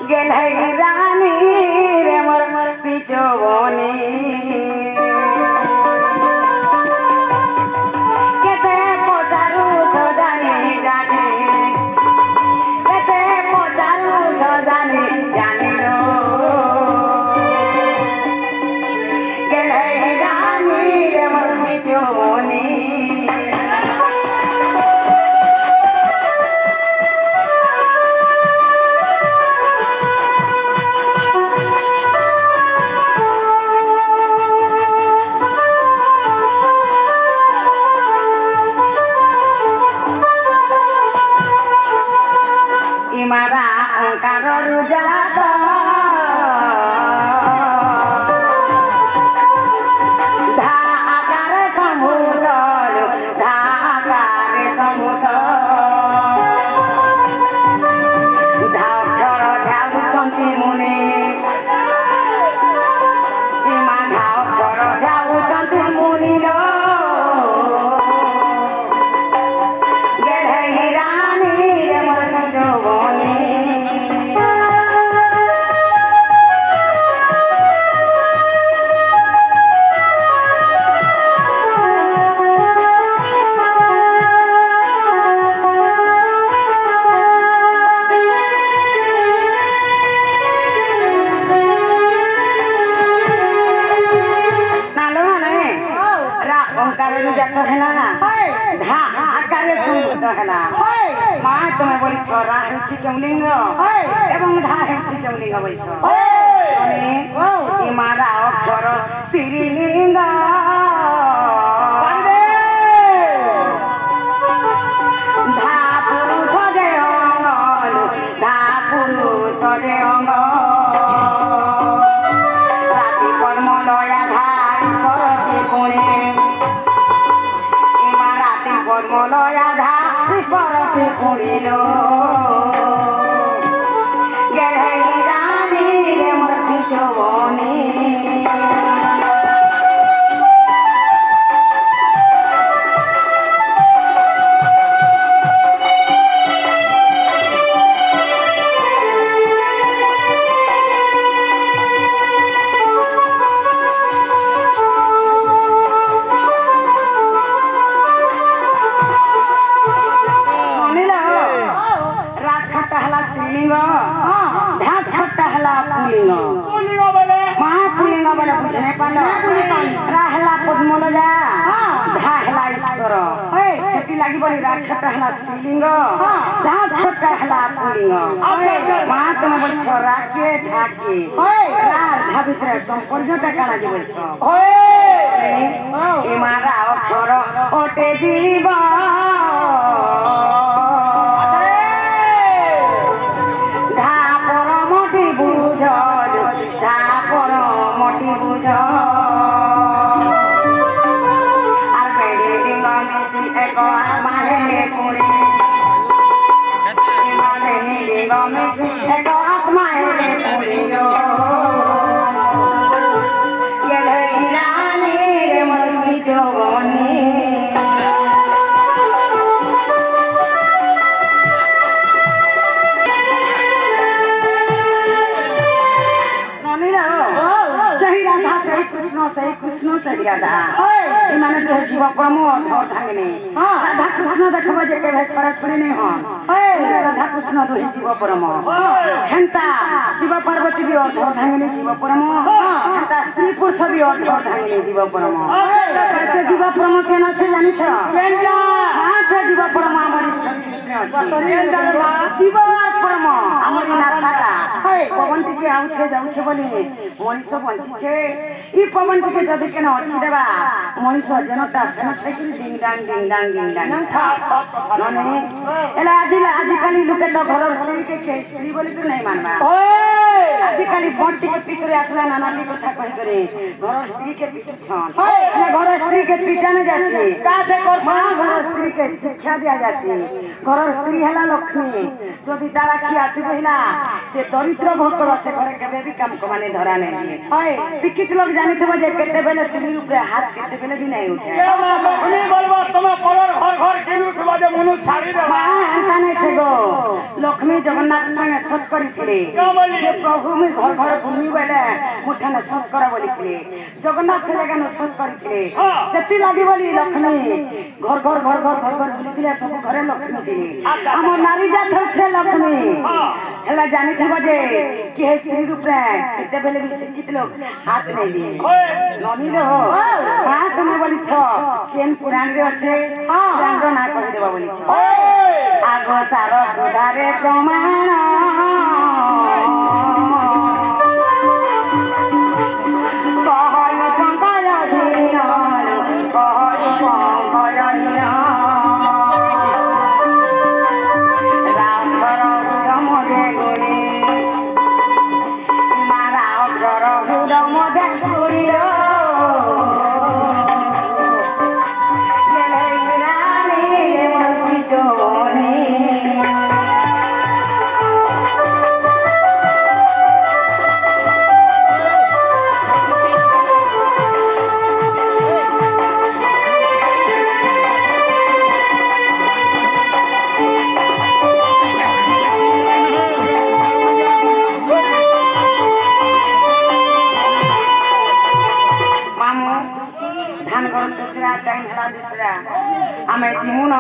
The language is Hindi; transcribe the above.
गेलै रानी रे मोर पिछोनी केते पचारू छ जानी जानी केते पचारू छ जानी जानी रो गेलै रानी रे मोर पिछोनी मारा ओंकार रुजात धाकार समुद्र धाकार समुद्र धाक्षर ध्याउछन्ति मुनि इमा धाक्षर ध्याउछन्ति मुनि लो गेलै रानी रे मोर पिछोनी धा आकार समुद्र है माँ तुम्हें बोली छोरा केमलिंग एवं धा केमलिंग बोल मारा अक्षर श्रीलिंग धा पुरुष जे अंग धा पुरुष जे अंग राति कर्म लया धारी सरती पुणे कर्मलया धारी सरती पुणिलो गेलै रानी रे मोर पिछोनी राहला पद्मलजा धाहला ईश्वर सेति लागि बनी राखटा हला स्त्रीलिंग धाखटा हला पुलिंग मां तुम बल छोरा के ढाके रार धा भितर संपर्कटा काला जे बल छ ए मारा अक्षर ओटे जीव धा परमति बुझ धा परमति बुझ सही कृष्ण सही राधा इमाने तो जीव परम अधर धांगने राधा कृष्ण देखबो जे के छोरा छोरी नहीं हो राधा कृष्ण तो जीव परम हेंता शिव पार्वती भी अधर धांगने जीव परम हेंता स्त्री पुरुष भी अधर धांगने जीव परम कैसे जीव परम केन अछि जानि छ हां से जीव परम हमरी संस्कृति अछि जीव परम हमरी नासाटा पवन टिके आउछे जाउछे बोली मनीष बंची छे ई पवन टिके जदि केन अटकी देबा मनीष जनता सेनटे कि डिंग डांग नने एला आज काली लोके तो घर स्त्री के स्त्री बोली तो नहीं मानबा आज काली बंटी के पिकरे आसला नानाली कथा कहि करे घर स्त्री के पिट छन एला घर स्त्री के पिटा न जासी का से कर घर स्त्री के शिक्षा दिया जासी घर स्त्री हला लक्ष्मी जदि तारा की आसी कहिला से दरिद्र भोकर से घरे केबे भी काम को माने धरा नहीं शिक्षित लोग जानिथबो जे केते बेले 3 रुपया हाथ केते देले भी नहीं उठे लक्ष्मी बोलबो तुम पलर घर घर किनु सुबा जे मनु छाड़ी दे हां नहीं से गो लक्ष्मी जगन्नाथ संगे सत करी थिले जे प्रभु में घर घर घूमी बेले मुठा ने सत करा बोली थिले जगन्नाथ से जगह न सत करी थिले सेती लागी बोली लक्ष्मी घर घर घर घर घर घर बुली थिले सब घरे लक्ष्मी थिले हम नारी जात छे लक्ष्मी हला जानी थबो जे कि हे स्त्री रूप रे केते बेले भी शिक्षित लोग हाथ नहीं दिए ननी रो हां तुम बोली छ केन पुराण रे अच्छे पुराण रो ना कहि देबा बोली छ आगो सारो सुधारे प्रमाण कहल पंकज दीन कहल पंकज दीन रामधर उदम दे गोरी मारा अग्र उदम दे गोरी टाइम हला दूसरा हमें जीवन